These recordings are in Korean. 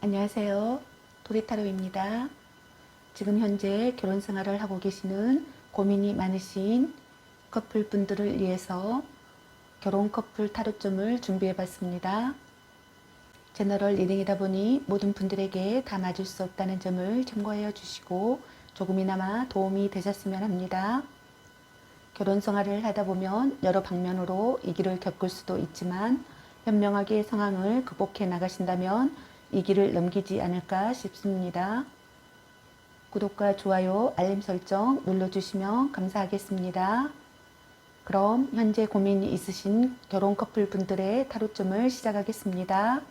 안녕하세요. 도리타로입니다. 지금 현재 결혼 생활을 하고 계시는 고민이 많으신 커플분들을 위해서 결혼 커플 타로점을 준비해 봤습니다. 제너럴 리딩이다 보니 모든 분들에게 다 맞을 수 없다는 점을 참고해 주시고 조금이나마 도움이 되셨으면 합니다. 결혼 생활을 하다 보면 여러 방면으로 위기를 겪을 수도 있지만 현명하게 상황을 극복해 나가신다면 이 길을 넘기지 않을까 싶습니다. 구독과 좋아요, 알림 설정 눌러주시면 감사하겠습니다. 그럼 현재 고민이 있으신 결혼 커플 분들의 타로점을 시작하겠습니다.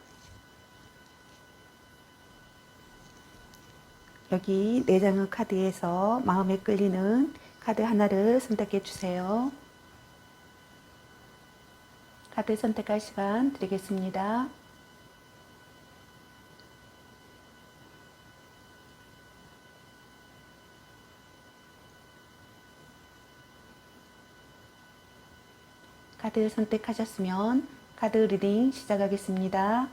여기 4장의 카드에서 마음에 끌리는 카드 하나를 선택해 주세요. 카드 선택할 시간 드리겠습니다. 카드 선택하셨으면 카드 리딩 시작하겠습니다.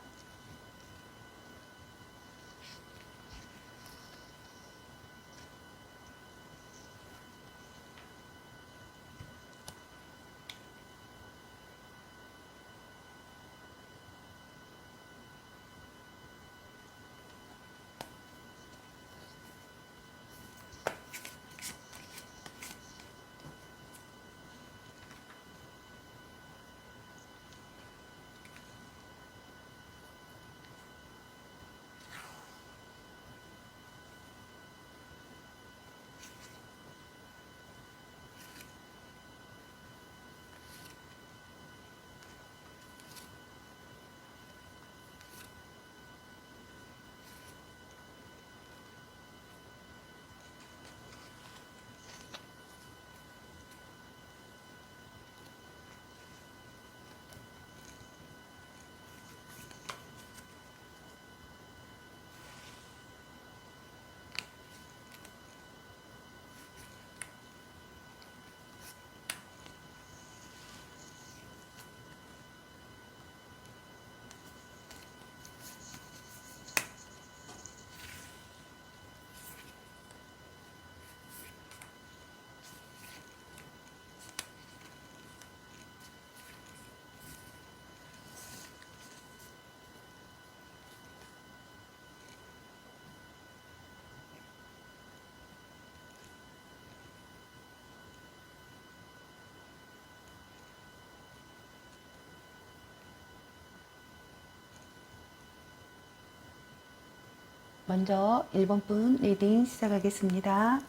먼저 1번 분 리딩 시작하겠습니다.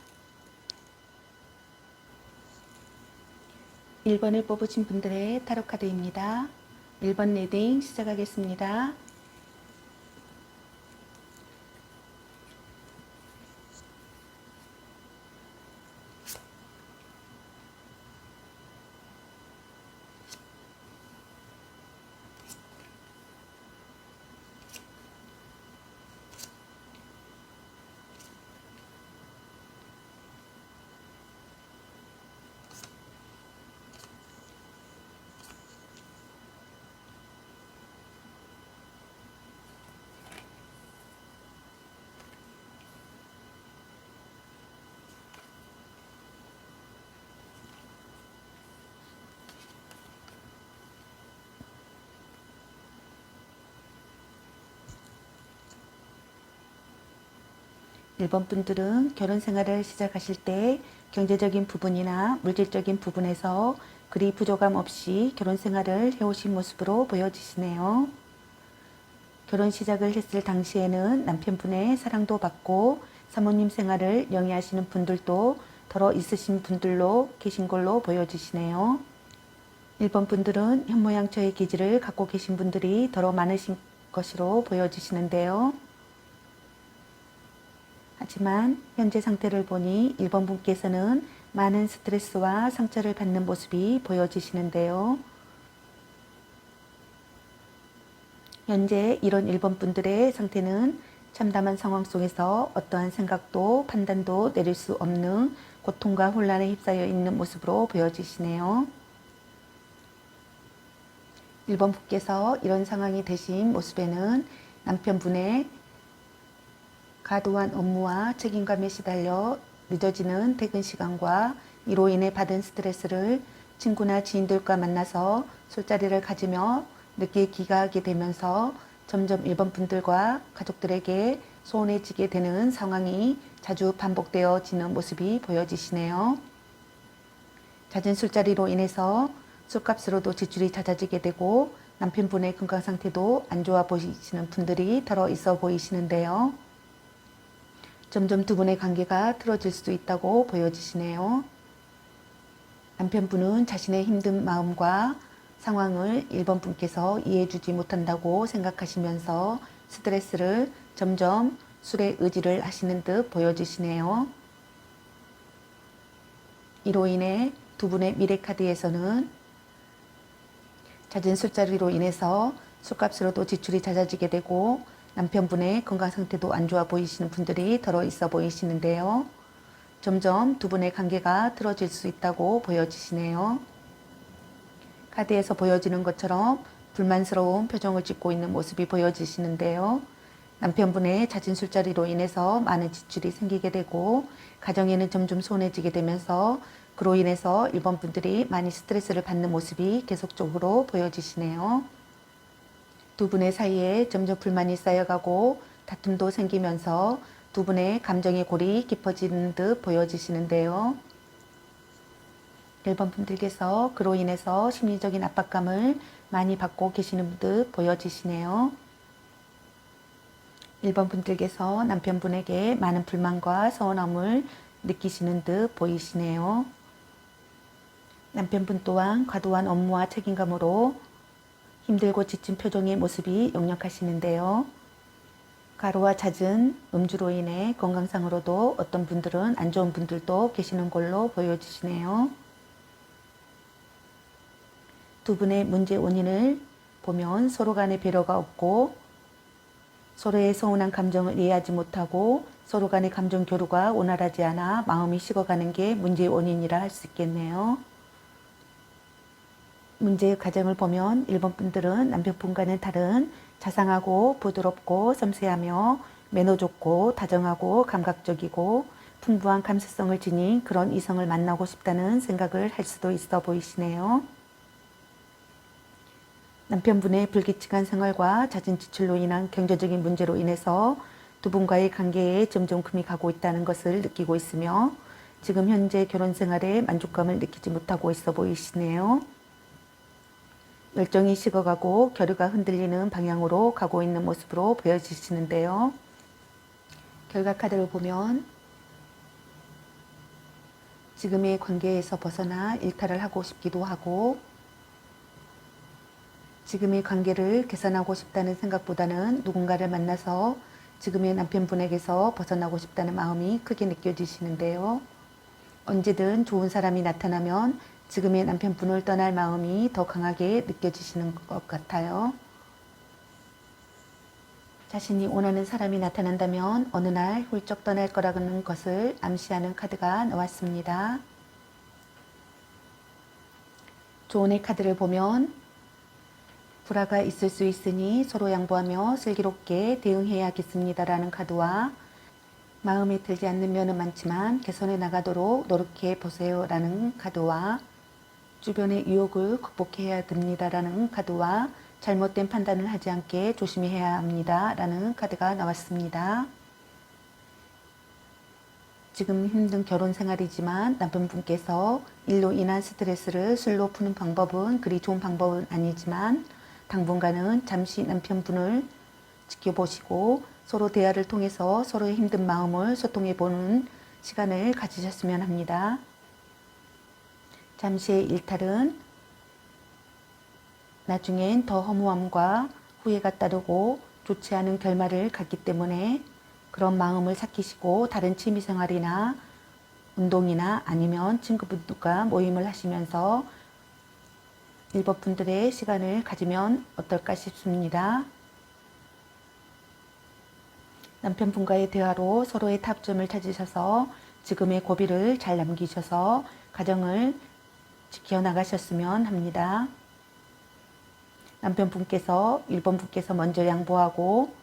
1번을 뽑으신 분들의 타로 카드입니다. 1번 리딩 시작하겠습니다. 일본 분들은 결혼 생활을 시작하실 때 경제적인 부분이나 물질적인 부분에서 그리 부족함 없이 결혼 생활을 해오신 모습으로 보여지시네요. 결혼 시작을 했을 당시에는 남편분의 사랑도 받고 사모님 생활을 영위하시는 분들도 더러 있으신 분들로 계신 걸로 보여지시네요. 일본 분들은 현모양처의 기질을 갖고 계신 분들이 더러 많으신 것으로 보여지시는데요. 하지만 현재 상태를 보니 1번 분께서는 많은 스트레스와 상처를 받는 모습이 보여지시는데요. 현재 이런 1번 분들의 상태는 참담한 상황 속에서 어떠한 생각도 판단도 내릴 수 없는 고통과 혼란에 휩싸여 있는 모습으로 보여지시네요. 1번 분께서 이런 상황이 되신 모습에는 남편분의 과도한 업무와 책임감에 시달려 늦어지는 퇴근 시간과 이로 인해 받은 스트레스를 친구나 지인들과 만나서 술자리를 가지며 늦게 귀가하게 되면서 점점 일본 분들과 가족들에게 소원해지게 되는 상황이 자주 반복되어지는 모습이 보여지시네요. 잦은 술자리로 인해서 술값으로도 지출이 잦아지게 되고 남편분의 건강 상태도 안 좋아 보이시는 분들이 더러 있어 보이시는데요. 점점 두 분의 관계가 틀어질 수도 있다고 보여지시네요. 남편분은 자신의 힘든 마음과 상황을 일본 분께서 이해해주지 못한다고 생각하시면서 스트레스를 점점 술에 의지를 하시는 듯 보여지시네요. 이로 인해 두 분의 미래카드에서는 잦은 술자리로 인해서 술값으로도 지출이 잦아지게 되고 남편분의 건강 상태도 안 좋아 보이시는 분들이 더러 있어 보이시는데요. 점점 두 분의 관계가 틀어질 수 있다고 보여지시네요. 카드에서 보여지는 것처럼 불만스러운 표정을 짓고 있는 모습이 보여지시는데요. 남편분의 잦은 술자리로 인해서 많은 지출이 생기게 되고 가정에는 점점 소원해지게 되면서 그로 인해서 일본 분들이 많이 스트레스를 받는 모습이 계속적으로 보여지시네요. 두 분의 사이에 점점 불만이 쌓여가고 다툼도 생기면서 두 분의 감정의 골이 깊어지는 듯 보여지시는데요. 일본 분들께서 그로 인해서 심리적인 압박감을 많이 받고 계시는 듯 보여지시네요. 일본 분들께서 남편분에게 많은 불만과 서운함을 느끼시는 듯 보이시네요. 남편분 또한 과도한 업무와 책임감으로 힘들고 지친 표정의 모습이 역력하시는데요. 과로와 잦은 음주로 인해 건강상으로도 어떤 분들은 안 좋은 분들도 계시는 걸로 보여지시네요. 두 분의 문제 원인을 보면 서로 간의 배려가 없고 서로의 서운한 감정을 이해하지 못하고 서로 간의 감정 교류가 원활하지 않아 마음이 식어가는 게 문제의 원인이라 할 수 있겠네요. 문제의 과정을 보면 일본 분들은 남편분과는 다른 자상하고 부드럽고 섬세하며 매너 좋고 다정하고 감각적이고 풍부한 감수성을 지닌 그런 이성을 만나고 싶다는 생각을 할 수도 있어 보이시네요. 남편분의 불규칙한 생활과 잦은 지출로 인한 경제적인 문제로 인해서 두 분과의 관계에 점점 금이 가고 있다는 것을 느끼고 있으며 지금 현재 결혼 생활에 만족감을 느끼지 못하고 있어 보이시네요. 열정이 식어가고 결의가 흔들리는 방향으로 가고 있는 모습으로 보여지시는데요. 결과 카드를 보면 지금의 관계에서 벗어나 일탈을 하고 싶기도 하고 지금의 관계를 개선하고 싶다는 생각보다는 누군가를 만나서 지금의 남편분에게서 벗어나고 싶다는 마음이 크게 느껴지시는데요. 언제든 좋은 사람이 나타나면 지금의 남편분을 떠날 마음이 더 강하게 느껴지시는 것 같아요. 자신이 원하는 사람이 나타난다면 어느 날 훌쩍 떠날 거라는 것을 암시하는 카드가 나왔습니다. 조언의 카드를 보면 불화가 있을 수 있으니 서로 양보하며 슬기롭게 대응해야겠습니다라는 카드와 마음에 들지 않는 면은 많지만 개선해 나가도록 노력해 보세요라는 카드와 주변의 유혹을 극복해야 됩니다라는 카드와 잘못된 판단을 하지 않게 조심해야 합니다라는 카드가 나왔습니다. 지금 힘든 결혼 생활이지만 남편분께서 일로 인한 스트레스를 술로 푸는 방법은 그리 좋은 방법은 아니지만 당분간은 잠시 남편분을 지켜보시고 서로 대화를 통해서 서로의 힘든 마음을 소통해보는 시간을 가지셨으면 합니다. 잠시의 일탈은 나중엔 더 허무함과 후회가 따르고 좋지 않은 결말을 갖기 때문에 그런 마음을 삭히시고 다른 취미생활이나 운동이나 아니면 친구분들과 모임을 하시면서 일본 분들의 시간을 가지면 어떨까 싶습니다. 남편분과의 대화로 서로의 타점을 찾으셔서 지금의 고비를 잘 남기셔서 가정을 지켜나가셨으면 합니다. 남편분께서 일본분께서 먼저 양보하고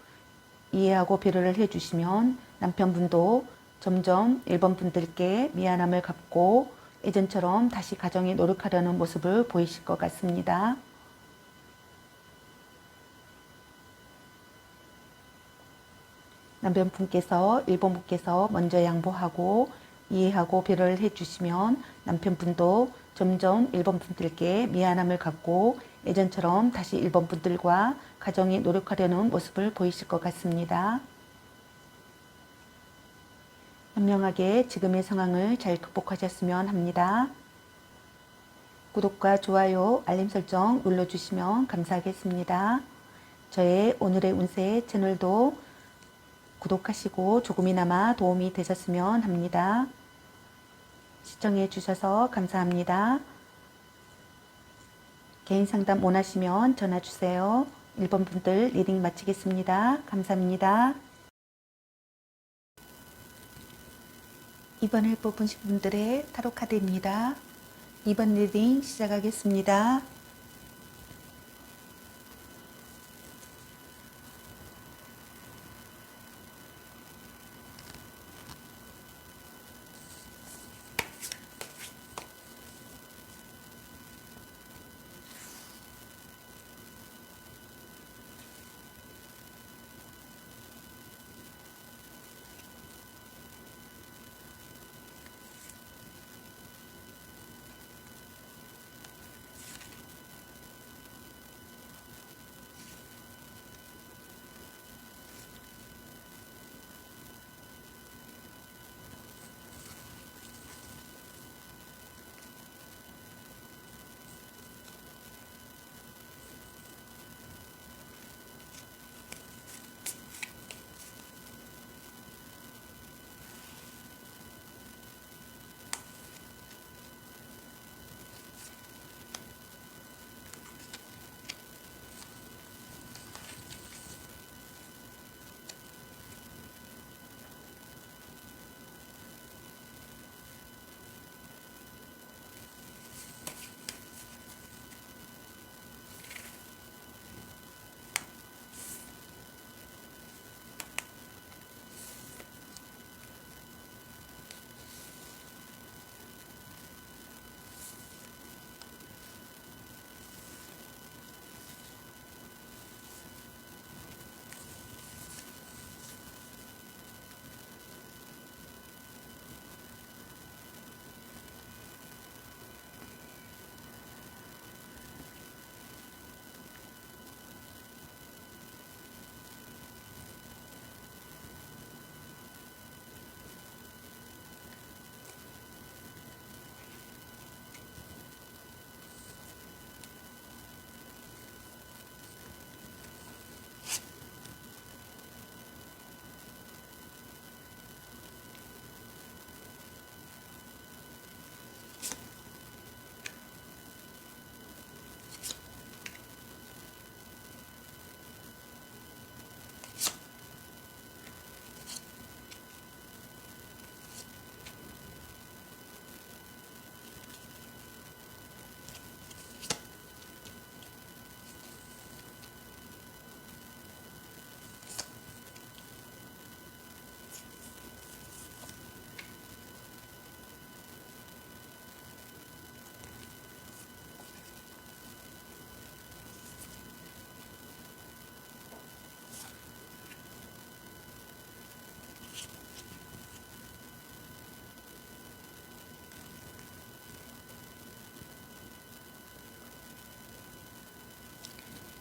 이해하고 배려를 해주시면 남편분도 점점 일본 분들께 미안함을 갖고 예전처럼 다시 가정에 노력하려는 모습을 보이실 것 같습니다. 남편분께서 일본분께서 먼저 양보하고 이해하고 배려를 해주시면 남편분도 점점 일본 분들께 미안함을 갖고 예전처럼 다시 일본 분들과 가정에 노력하려는 모습을 보이실 것 같습니다. 현명하게 지금의 상황을 잘 극복하셨으면 합니다. 구독과 좋아요, 알림 설정 눌러주시면 감사하겠습니다. 저의 오늘의 운세 채널도 구독하시고 조금이나마 도움이 되셨으면 합니다. 시청해 주셔서 감사합니다. 개인 상담 원하시면 전화 주세요. 1번 분들 리딩 마치겠습니다. 감사합니다. 이번에 뽑으신 분들의 타로 카드입니다. 2번 리딩 시작하겠습니다.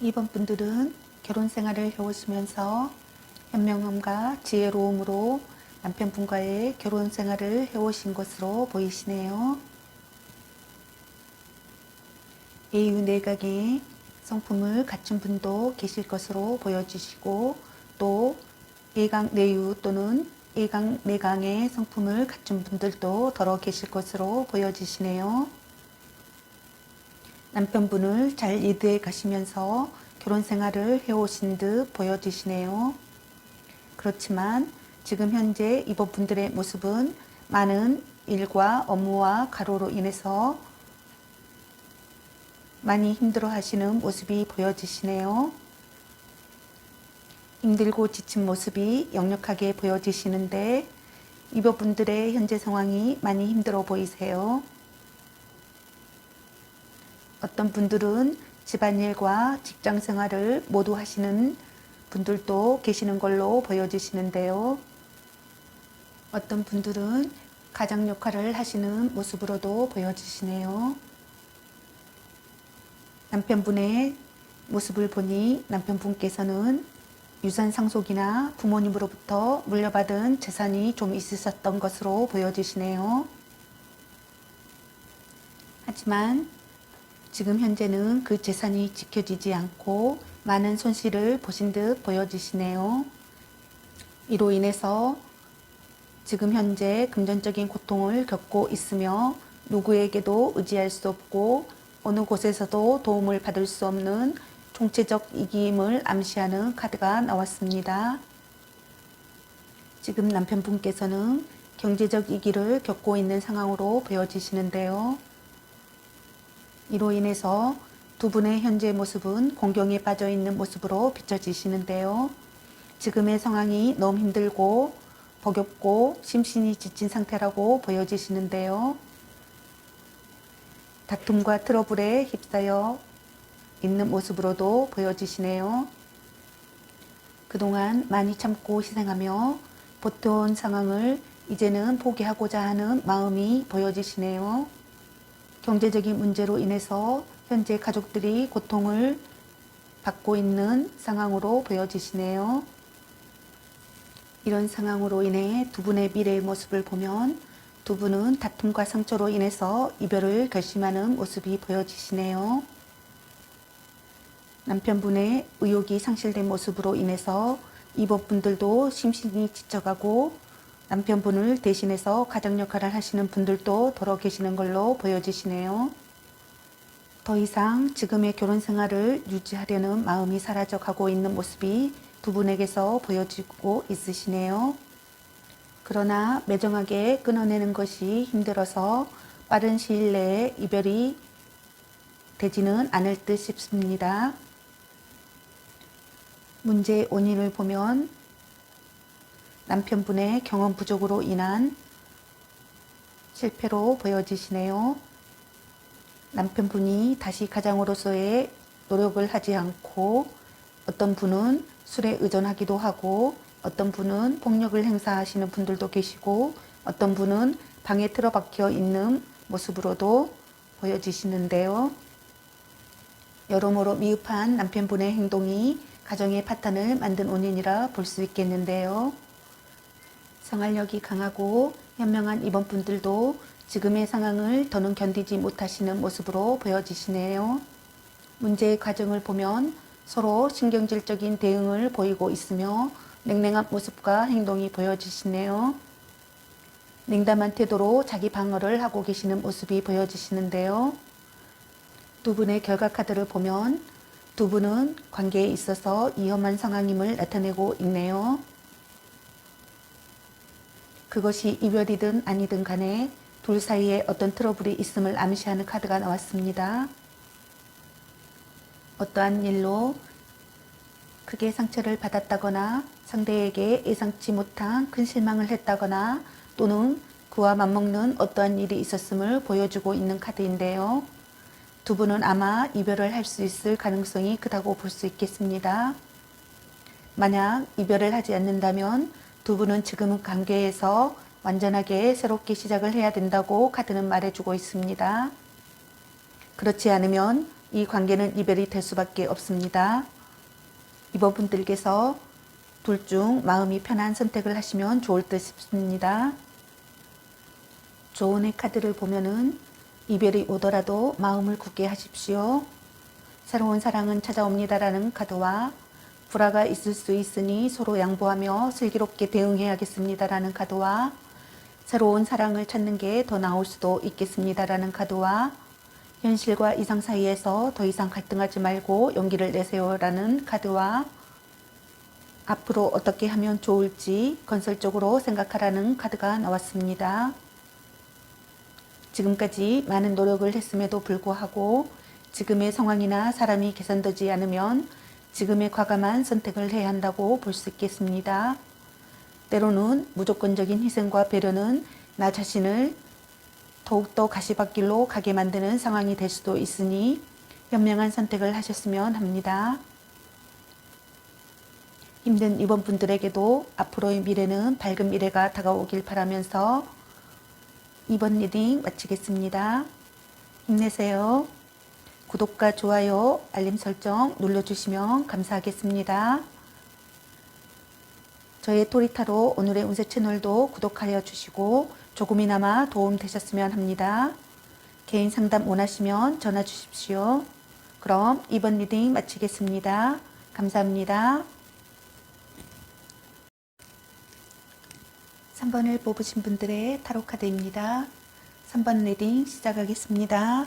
이번 분들은 결혼 생활을 해오시면서 현명함과 지혜로움으로 남편분과의 결혼 생활을 해오신 것으로 보이시네요. A유 내각의 성품을 갖춘 분도 계실 것으로 보여지시고 또 A강 내유 또는 A강 내강의 성품을 갖춘 분들도 더러 계실 것으로 보여지시네요. 남편분을 잘 리드해 가시면서 결혼 생활을 해오신 듯 보여지시네요. 그렇지만 지금 현재 이번 분들의 모습은 많은 일과 업무와 가로로 인해서 많이 힘들어 하시는 모습이 보여지시네요. 힘들고 지친 모습이 역력하게 보여지시는데 이분들의 현재 상황이 많이 힘들어 보이세요. 어떤 분들은 집안일과 직장 생활을 모두 하시는 분들도 계시는 걸로 보여지시는데요. 어떤 분들은 가장 역할을 하시는 모습으로도 보여지시네요. 남편분의 모습을 보니 남편분께서는 유산 상속이나 부모님으로부터 물려받은 재산이 좀 있으셨던 것으로 보여지시네요. 하지만 지금 현재는 그 재산이 지켜지지 않고 많은 손실을 보신 듯 보여지시네요. 이로 인해서 지금 현재 금전적인 고통을 겪고 있으며 누구에게도 의지할 수 없고 어느 곳에서도 도움을 받을 수 없는 총체적 위기임을 암시하는 카드가 나왔습니다. 지금 남편분께서는 경제적 위기를 겪고 있는 상황으로 보여지시는데요. 이로 인해서 두 분의 현재 모습은 공경에 빠져 있는 모습으로 비춰지시는데요. 지금의 상황이 너무 힘들고 버겁고 심신이 지친 상태라고 보여지시는데요. 다툼과 트러블에 휩싸여 있는 모습으로도 보여지시네요. 그동안 많이 참고 희생하며 버텨온 상황을 이제는 포기하고자 하는 마음이 보여지시네요. 경제적인 문제로 인해서 현재 가족들이 고통을 받고 있는 상황으로 보여지시네요. 이런 상황으로 인해 두 분의 미래의 모습을 보면 두 분은 다툼과 상처로 인해서 이별을 결심하는 모습이 보여지시네요. 남편분의 의욕이 상실된 모습으로 인해서 이분들도 심신이 지쳐가고 남편분을 대신해서 가장 역할을 하시는 분들도 더러 계시는 걸로 보여지시네요. 더 이상 지금의 결혼 생활을 유지하려는 마음이 사라져 가고 있는 모습이 두 분에게서 보여지고 있으시네요. 그러나 매정하게 끊어내는 것이 힘들어서 빠른 시일 내에 이별이 되지는 않을 듯 싶습니다. 문제의 원인을 보면 남편분의 경험 부족으로 인한 실패로 보여지시네요. 남편분이 다시 가장으로서의 노력을 하지 않고 어떤 분은 술에 의존하기도 하고 어떤 분은 폭력을 행사하시는 분들도 계시고 어떤 분은 방에 틀어박혀 있는 모습으로도 보여지시는데요. 여러모로 미흡한 남편분의 행동이 가정의 파탄을 만든 원인이라 볼 수 있겠는데요. 생활력이 강하고 현명한 이분들도 지금의 상황을 더는 견디지 못하시는 모습으로 보여지시네요. 문제의 과정을 보면 서로 신경질적인 대응을 보이고 있으며 냉랭한 모습과 행동이 보여지시네요. 냉담한 태도로 자기 방어를 하고 계시는 모습이 보여지시는데요. 두 분의 결과 카드를 보면 두 분은 관계에 있어서 위험한 상황임을 나타내고 있네요. 그것이 이별이든 아니든 간에 둘 사이에 어떤 트러블이 있음을 암시하는 카드가 나왔습니다. 어떠한 일로 크게 상처를 받았다거나 상대에게 예상치 못한 큰 실망을 했다거나 또는 그와 맞먹는 어떠한 일이 있었음을 보여주고 있는 카드인데요. 두 분은 아마 이별을 할 수 있을 가능성이 크다고 볼 수 있겠습니다. 만약 이별을 하지 않는다면 두 분은 지금 관계에서 완전하게 새롭게 시작을 해야 된다고 카드는 말해주고 있습니다. 그렇지 않으면 이 관계는 이별이 될 수밖에 없습니다. 이분들께서 둘 중 마음이 편한 선택을 하시면 좋을 듯 싶습니다. 조언의 카드를 보면은 이별이 오더라도 마음을 굳게 하십시오. 새로운 사랑은 찾아옵니다라는 카드와 불화가 있을 수 있으니 서로 양보하며 슬기롭게 대응해야겠습니다라는 카드와 새로운 사랑을 찾는 게 더 나을 수도 있겠습니다라는 카드와 현실과 이상 사이에서 더 이상 갈등하지 말고 용기를 내세요라는 카드와 앞으로 어떻게 하면 좋을지 건설적으로 생각하라는 카드가 나왔습니다. 지금까지 많은 노력을 했음에도 불구하고 지금의 상황이나 사람이 개선되지 않으면 지금의 과감한 선택을 해야 한다고 볼 수 있겠습니다. 때로는 무조건적인 희생과 배려는 나 자신을 더욱더 가시밭길로 가게 만드는 상황이 될 수도 있으니 현명한 선택을 하셨으면 합니다. 힘든 이번 분들에게도 앞으로의 미래는 밝은 미래가 다가오길 바라면서 이번 리딩 마치겠습니다. 힘내세요. 구독과 좋아요, 알림 설정 눌러주시면 감사하겠습니다. 저의 토리타로 오늘의 운세 채널도 구독하여 주시고 조금이나마 도움 되셨으면 합니다. 개인 상담 원하시면 전화 주십시오. 그럼 이번 리딩 마치겠습니다. 감사합니다. 3번을 뽑으신 분들의 타로 카드입니다. 3번 리딩 시작하겠습니다.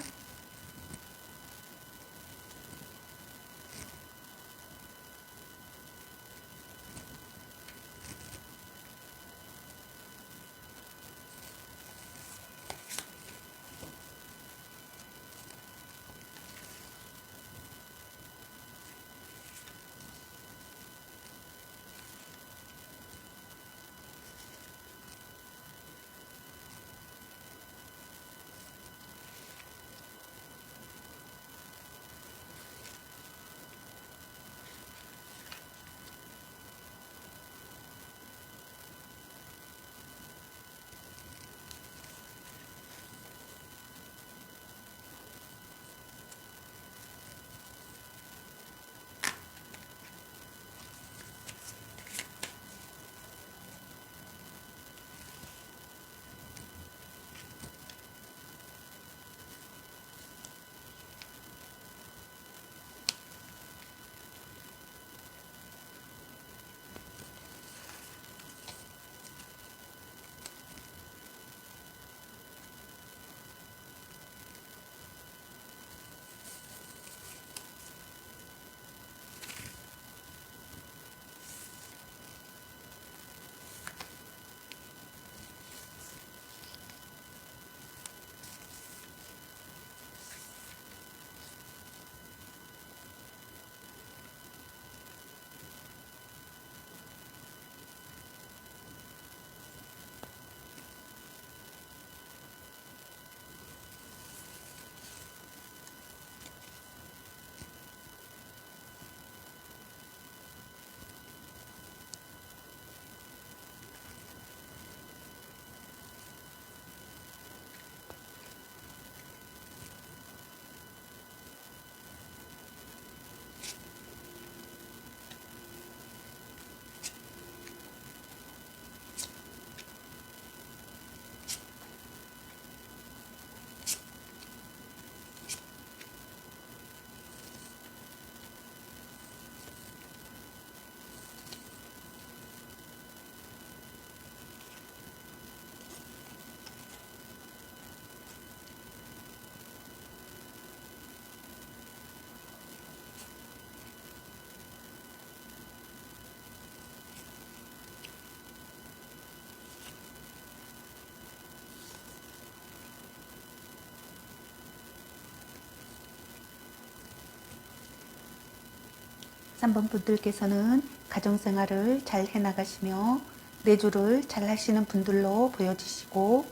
삼 번 분들께서는 가정생활을 잘 해나가시며 내조를 잘 하시는 분들로 보여지시고,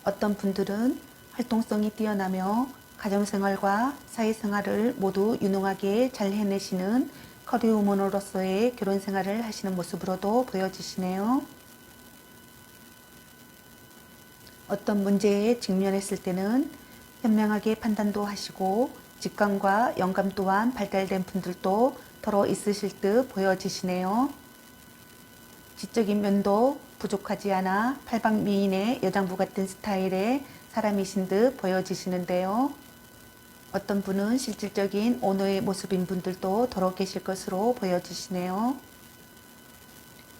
어떤 분들은 활동성이 뛰어나며 가정생활과 사회생활을 모두 유능하게 잘 해내시는 커리우먼으로서의 결혼생활을 하시는 모습으로도 보여지시네요. 어떤 문제에 직면했을 때는 현명하게 판단도 하시고 직감과 영감 또한 발달된 분들도 더러 있으실 듯 보여지시네요. 지적인 면도 부족하지 않아 팔방미인의 여장부 같은 스타일의 사람이신 듯 보여지시는데요. 어떤 분은 실질적인 오너의 모습인 분들도 더러 계실 것으로 보여지시네요.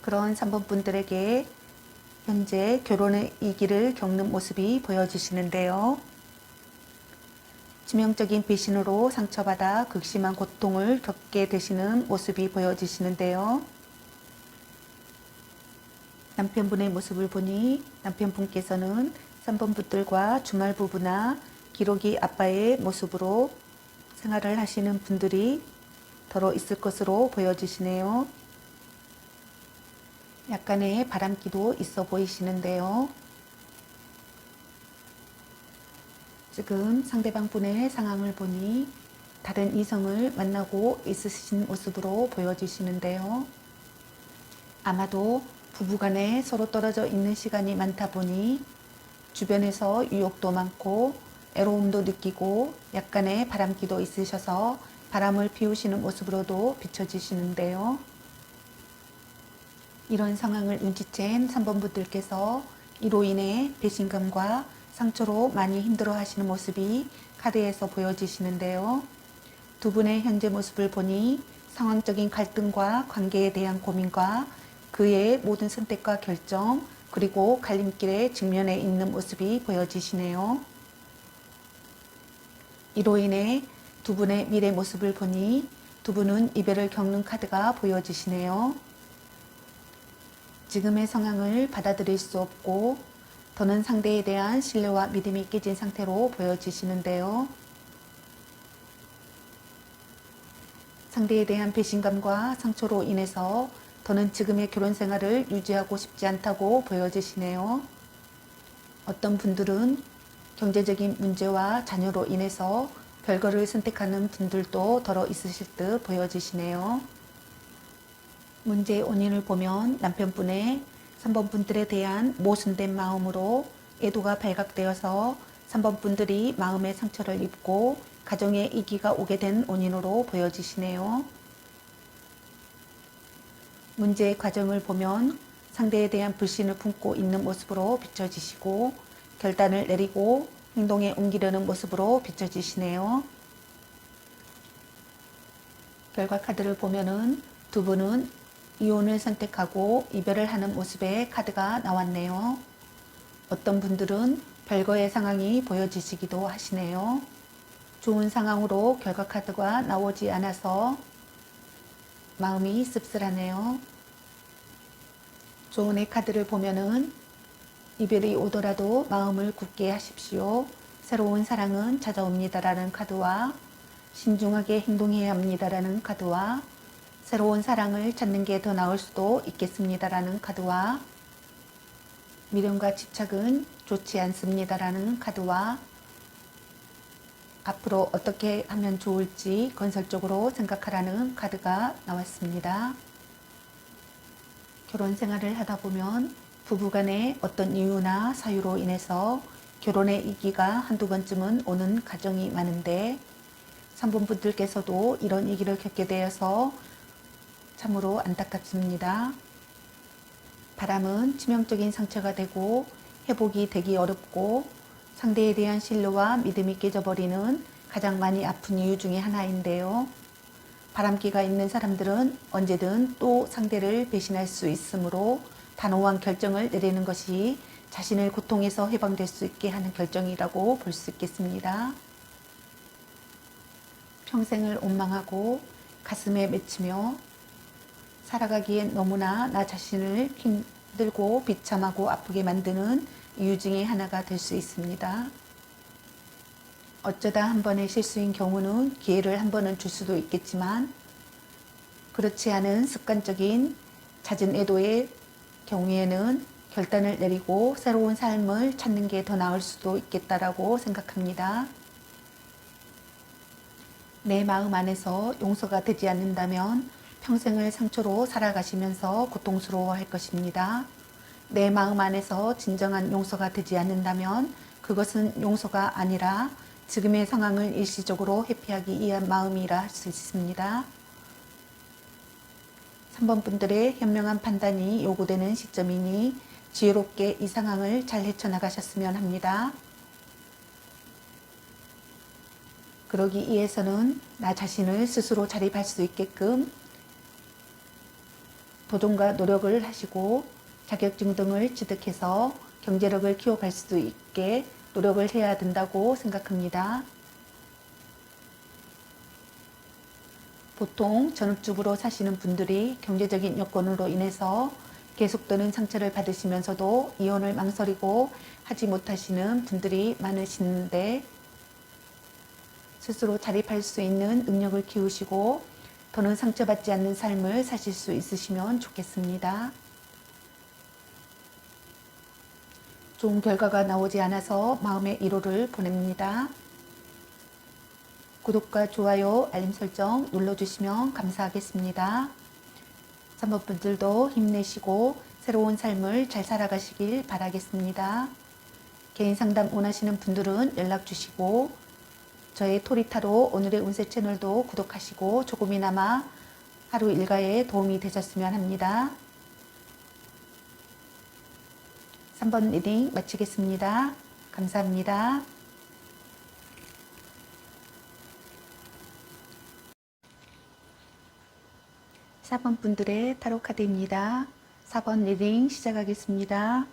그런 3번 분들에게 현재 결혼의 위기를 겪는 모습이 보여지시는데요. 치명적인 배신으로 상처받아 극심한 고통을 겪게 되시는 모습이 보여지시는데요. 남편분의 모습을 보니 남편분께서는 3번 분들과 주말 부부나 기러기 아빠의 모습으로 생활을 하시는 분들이 덜어 있을 것으로 보여지시네요. 약간의 바람기도 있어 보이시는데요. 지금 상대방 분의 상황을 보니 다른 이성을 만나고 있으신 모습으로 보여지시는데요. 아마도 부부간에 서로 떨어져 있는 시간이 많다 보니 주변에서 유혹도 많고 애로움도 느끼고 약간의 바람기도 있으셔서 바람을 피우시는 모습으로도 비춰지시는데요. 이런 상황을 눈치챈 3번 분들께서 이로 인해 배신감과 상처로 많이 힘들어 하시는 모습이 카드에서 보여지시는데요. 두 분의 현재 모습을 보니 상황적인 갈등과 관계에 대한 고민과 그의 모든 선택과 결정 그리고 갈림길에 직면해 있는 모습이 보여지시네요. 이로 인해 두 분의 미래 모습을 보니 두 분은 이별을 겪는 카드가 보여지시네요. 지금의 상황을 받아들일 수 없고 더는 상대에 대한 신뢰와 믿음이 깨진 상태로 보여지시는데요. 상대에 대한 배신감과 상처로 인해서 더는 지금의 결혼 생활을 유지하고 싶지 않다고 보여지시네요. 어떤 분들은 경제적인 문제와 자녀로 인해서 별거를 선택하는 분들도 덜어 있으실 듯 보여지시네요. 문제의 원인을 보면 남편분의 3번 분들에 대한 모순된 마음으로 애도가 발각되어서 3번 분들이 마음의 상처를 입고 가정에 이기가 오게 된 원인으로 보여지시네요. 문제의 과정을 보면 상대에 대한 불신을 품고 있는 모습으로 비춰지시고 결단을 내리고 행동에 옮기려는 모습으로 비춰지시네요. 결과 카드를 보면은 두 분은 이혼을 선택하고 이별을 하는 모습의 카드가 나왔네요. 어떤 분들은 별거의 상황이 보여지시기도 하시네요. 좋은 상황으로 결과 카드가 나오지 않아서 마음이 씁쓸하네요. 조언의 카드를 보면은 이별이 오더라도 마음을 굳게 하십시오. 새로운 사랑은 찾아옵니다라는 카드와 신중하게 행동해야 합니다라는 카드와 새로운 사랑을 찾는 게 더 나을 수도 있겠습니다라는 카드와 미련과 집착은 좋지 않습니다라는 카드와 앞으로 어떻게 하면 좋을지 건설적으로 생각하라는 카드가 나왔습니다. 결혼 생활을 하다 보면 부부간에 어떤 이유나 사유로 인해서 결혼의 이기가 한두 번쯤은 오는 가정이 많은데 3번 분들께서도 이런 위기를 겪게 되어서 참으로 안타깝습니다. 바람은 치명적인 상처가 되고 회복이 되기 어렵고 상대에 대한 신뢰와 믿음이 깨져버리는 가장 많이 아픈 이유 중에 하나인데요. 바람기가 있는 사람들은 언제든 또 상대를 배신할 수 있으므로 단호한 결정을 내리는 것이 자신을 고통에서 해방될 수 있게 하는 결정이라고 볼 수 있겠습니다. 평생을 원망하고 가슴에 맺히며 살아가기엔 너무나 나 자신을 힘들고 비참하고 아프게 만드는 이유 중에 하나가 될 수 있습니다. 어쩌다 한 번의 실수인 경우는 기회를 한 번은 줄 수도 있겠지만 그렇지 않은 습관적인 잦은 애도의 경우에는 결단을 내리고 새로운 삶을 찾는 게 더 나을 수도 있겠다라고 생각합니다. 내 마음 안에서 용서가 되지 않는다면 평생을 상처로 살아가시면서 고통스러워할 것입니다. 내 마음 안에서 진정한 용서가 되지 않는다면 그것은 용서가 아니라 지금의 상황을 일시적으로 회피하기 위한 마음이라 할 수 있습니다. 3번 분들의 현명한 판단이 요구되는 시점이니 지혜롭게 이 상황을 잘 헤쳐나가셨으면 합니다. 그러기 위해서는 나 자신을 스스로 자립할 수 있게끔 도전과 노력을 하시고 자격증 등을 취득해서 경제력을 키워갈 수 있게 노력을 해야 된다고 생각합니다. 보통 전업주부로 사시는 분들이 경제적인 여건으로 인해서 계속되는 상처를 받으시면서도 이혼을 망설이고 하지 못하시는 분들이 많으시는데 스스로 자립할 수 있는 능력을 키우시고 더는 상처받지 않는 삶을 사실 수 있으시면 좋겠습니다. 좋은 결과가 나오지 않아서 마음의 위로를 보냅니다. 구독과 좋아요, 알림 설정 눌러주시면 감사하겠습니다. 3번 분들도 힘내시고 새로운 삶을 잘 살아가시길 바라겠습니다. 개인 상담 원하시는 분들은 연락 주시고 저의 토리타로 오늘의 운세 채널도 구독하시고 조금이나마 하루 일과에 도움이 되셨으면 합니다. 3번 리딩 마치겠습니다. 감사합니다. 4번 분들의 타로 카드입니다. 4번 리딩 시작하겠습니다.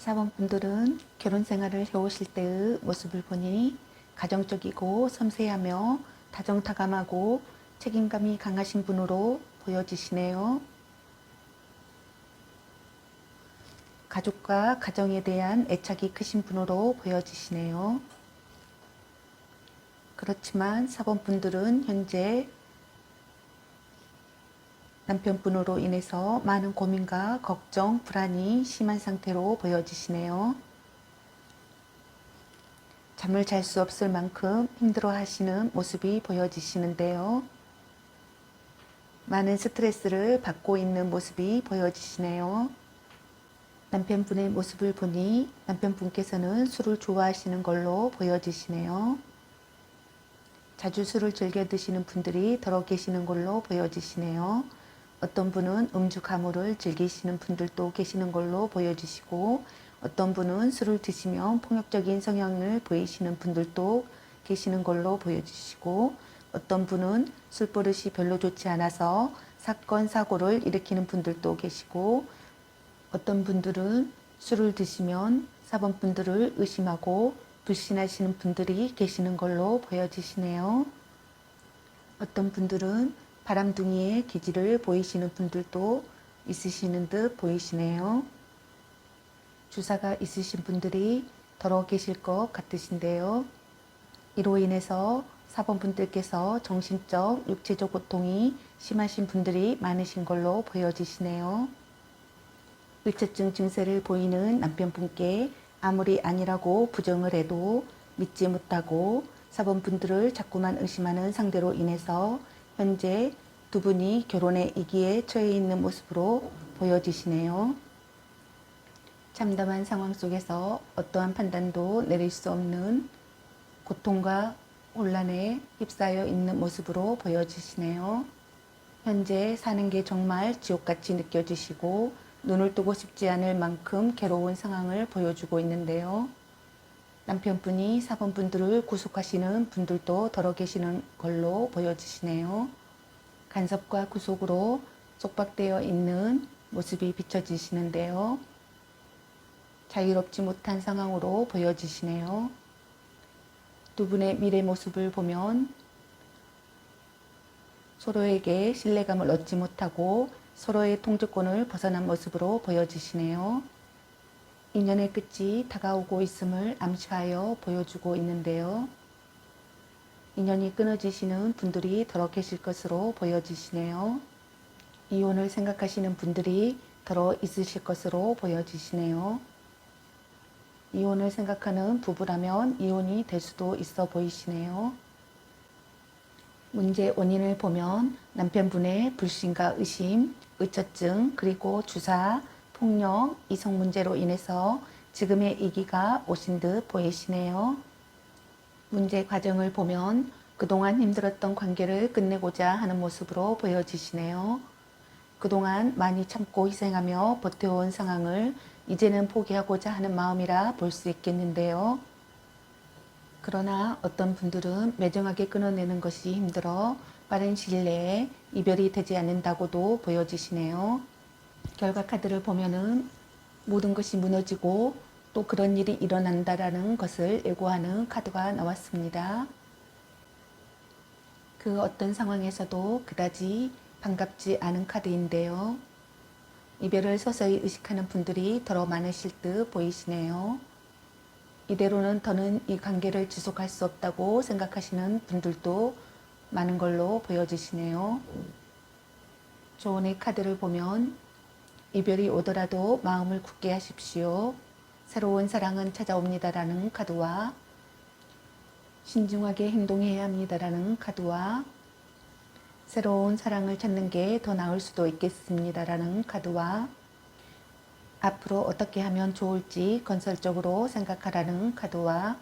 사번 분들은 결혼 생활을 해오실 때의 모습을 보니 가정적이고 섬세하며 다정다감하고 책임감이 강하신 분으로 보여지시네요. 가족과 가정에 대한 애착이 크신 분으로 보여지시네요. 그렇지만 4번 분들은 현재 남편분으로 인해서 많은 고민과 걱정, 불안이 심한 상태로 보여지시네요. 잠을 잘 수 없을 만큼 힘들어 하시는 모습이 보여지시는데요. 많은 스트레스를 받고 있는 모습이 보여지시네요. 남편분의 모습을 보니 남편분께서는 술을 좋아하시는 걸로 보여지시네요. 자주 술을 즐겨 드시는 분들이 더러 계시는 걸로 보여지시네요. 어떤 분은 음주 가무를 즐기시는 분들도 계시는 걸로 보여지시고 어떤 분은 술을 드시면 폭력적인 성향을 보이시는 분들도 계시는 걸로 보여지시고, 어떤 분은 술버릇이 별로 좋지 않아서 사건, 사고를 일으키는 분들도 계시고, 어떤 분들은 술을 드시면 사범분들을 의심하고 불신하시는 분들이 계시는 걸로 보여지시네요. 어떤 분들은 바람둥이의 기질을 보이시는 분들도 있으시는 듯 보이시네요. 주사가 있으신 분들이 더러 계실 것 같으신데요. 이로 인해서 사범분들께서 정신적, 육체적 고통이 심하신 분들이 많으신 걸로 보여지시네요. 의처증 증세를 보이는 남편분께 아무리 아니라고 부정을 해도 믿지 못하고 사범분들을 자꾸만 의심하는 상대로 인해서 현재 두 분이 결혼의 위기에 처해 있는 모습으로 보여지시네요. 참담한 상황 속에서 어떠한 판단도 내릴 수 없는 고통과 혼란에 휩싸여 있는 모습으로 보여지시네요. 현재 사는 게 정말 지옥같이 느껴지시고 눈을 뜨고 싶지 않을 만큼 괴로운 상황을 보여주고 있는데요. 남편분이 사범분들을 구속하시는 분들도 더러 계시는 걸로 보여지시네요. 간섭과 구속으로 속박되어 있는 모습이 비춰지시는데요. 자유롭지 못한 상황으로 보여지시네요. 두 분의 미래 모습을 보면 서로에게 신뢰감을 얻지 못하고 서로의 통제권을 벗어난 모습으로 보여지시네요. 인연의 끝이 다가오고 있음을 암시하여 보여주고 있는데요. 인연이 끊어지시는 분들이 더러 계실 것으로 보여지시네요. 이혼을 생각하시는 분들이 더러 있으실 것으로 보여지시네요. 이혼을 생각하는 부부라면 이혼이 될 수도 있어 보이시네요. 문제 원인을 보면 남편분의 불신과 의심, 의처증, 그리고 주사, 폭력, 이성 문제로 인해서 지금의 위기가 오신 듯 보이시네요. 문제 과정을 보면 그동안 힘들었던 관계를 끝내고자 하는 모습으로 보여지시네요. 그동안 많이 참고 희생하며 버텨온 상황을 이제는 포기하고자 하는 마음이라 볼 수 있겠는데요. 그러나 어떤 분들은 매정하게 끊어내는 것이 힘들어 빠른 시일 내에 이별이 되지 않는다고도 보여지시네요. 결과 카드를 보면은 모든 것이 무너지고 또 그런 일이 일어난다라는 것을 예고하는 카드가 나왔습니다. 그 어떤 상황에서도 그다지 반갑지 않은 카드인데요. 이별을 서서히 의식하는 분들이 더러 많으실 듯 보이시네요. 이대로는 더는 이 관계를 지속할 수 없다고 생각하시는 분들도 많은 걸로 보여지시네요. 조언의 카드를 보면 이별이 오더라도 마음을 굳게 하십시오. 새로운 사랑은 찾아옵니다라는 카드와 신중하게 행동해야 합니다라는 카드와 새로운 사랑을 찾는 게 더 나을 수도 있겠습니다라는 카드와 앞으로 어떻게 하면 좋을지 건설적으로 생각하라는 카드와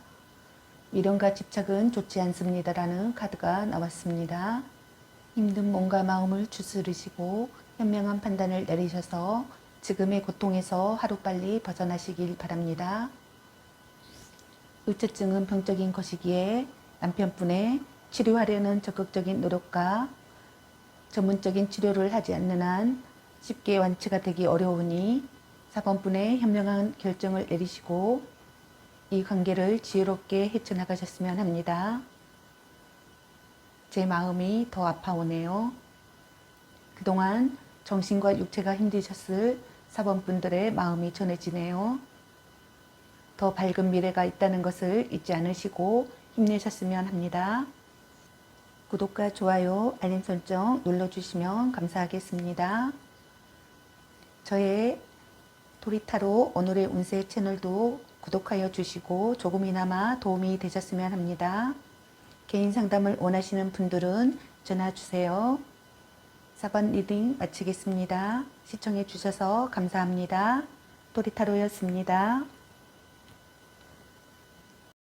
미련과 집착은 좋지 않습니다라는 카드가 나왔습니다. 힘든 몸과 마음을 추스르시고 현명한 판단을 내리셔서 지금의 고통에서 하루빨리 벗어나시길 바랍니다. 의처증은 병적인 것이기에 남편분의 치료하려는 적극적인 노력과 전문적인 치료를 하지 않는 한 쉽게 완치가 되기 어려우니 사범분의 현명한 결정을 내리시고 이 관계를 지혜롭게 헤쳐나가셨으면 합니다. 제 마음이 더 아파오네요. 그동안 정신과 육체가 힘드셨을 사범분들의 마음이 전해지네요. 더 밝은 미래가 있다는 것을 잊지 않으시고 힘내셨으면 합니다. 구독과 좋아요, 알림 설정 눌러주시면 감사하겠습니다. 저의 도리타로 오늘의 운세 채널도 구독하여 주시고 조금이나마 도움이 되셨으면 합니다. 개인 상담을 원하시는 분들은 전화 주세요. 4번 리딩 마치겠습니다. 시청해 주셔서 감사합니다. 도리타로였습니다.